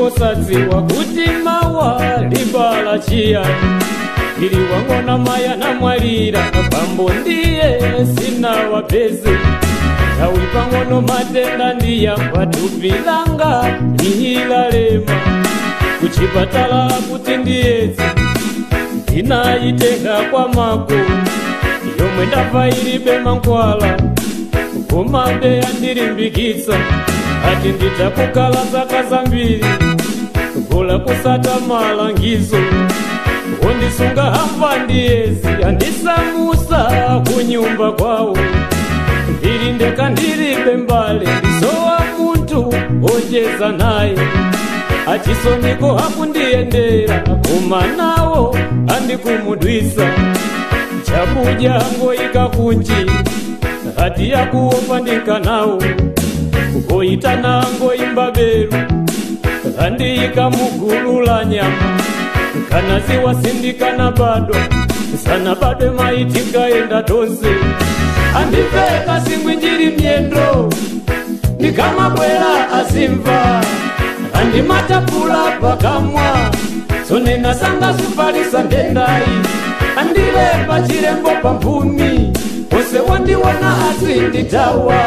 osadziwa kuti mawa libala chiyani. Ili wangona maya na mwalira pambo ndiye sina wapezi. Tawi pangono matenda ndiyamba tupilanga lihila lema. Kuchipatala kuti ndiyezi ndinayitenga kwa mako. Yomwe ndafa ilibe mankwala kumabe andilimbikitsa ati nditakukala zaka zambiri kula kusata malangizo. Wondisunga hamva ndiyezi andisamusa kunyumba kwawo. Ndili ndeka ndilibe mbale ndisowa muntu ojeza naye. Achisoniko hakundiyendera koma nawo andikumudwisa. Chakuja ngoyika kunji hati ya kuopa ndikanawo. Kukoitana ngoimba beru andiyika mugulu la nyama. Kanaziwa sindikana bado sana bado maiti kaenda tonse. Andiveka singwinjiri myendo nikama bwela azimva. Andimatapula pakamwa sonena sanga sipalisa ndendai. Andilemba chirembo pampumi ose wandiwana azinditawa.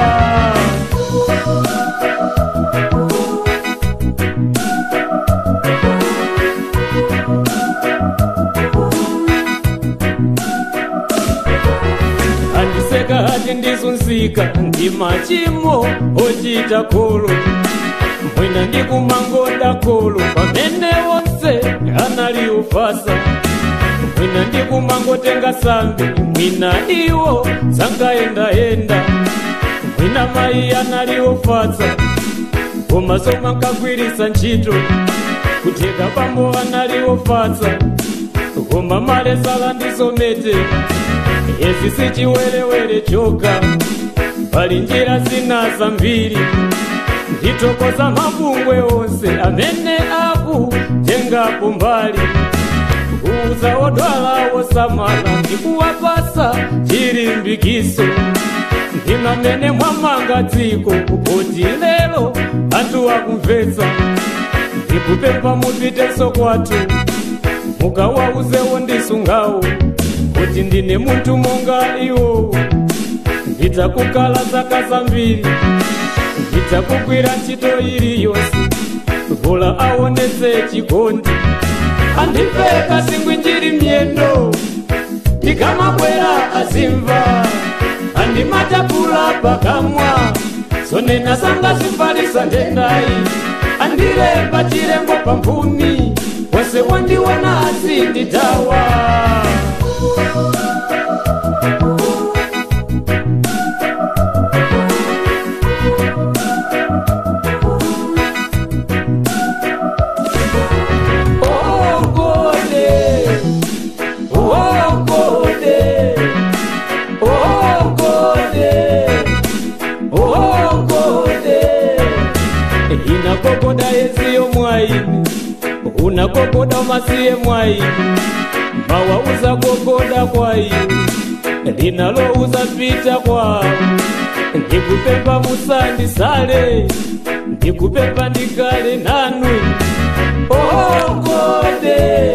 Andiseka hati ndizunzika ndimachimo ochita kolo. Mwina ndikumangoda kolo pamene wonse analiufasa. Mwina ndikumangotenga sambi mwina iwo zangaenda. Mwina mai analiufatsa koma soma nkagwirisa ntchito. Kuteka pambo analiufatsa koma malesala ndisomete. Ezi sichiwelewele choka pali njira zina zambiri. Nditokoza mabungwe onse amene akutengapo mbali. Kuuza odwala wosamala ndikuwapasa chilimbikiso. Ndimamene mwamanga dziko kuti lero anthu akumvetsa. Ndikupempha mupitenso kwathu mukawauzewo ndisungawo kuti ndine muntu monga iwo. Nditakukala zaka zambiri nditakugwira ntchito iliyonse kula aonetse chikondi. Andiveka singwinjiri myendo ndikamabwera azimva. Andimatapula pakamwa sonena sanga sipalisa ndendai. Andilemba chirembo pampumi wose wandiwana azinditawa. Inakokoda yeziyo mwaini unakokoda masiye mwaini. Mawauza kokoda kwa inu linalouza pita kwao. Ndikupemba musandi sale ndikupemba ndikale nanwe. Ogode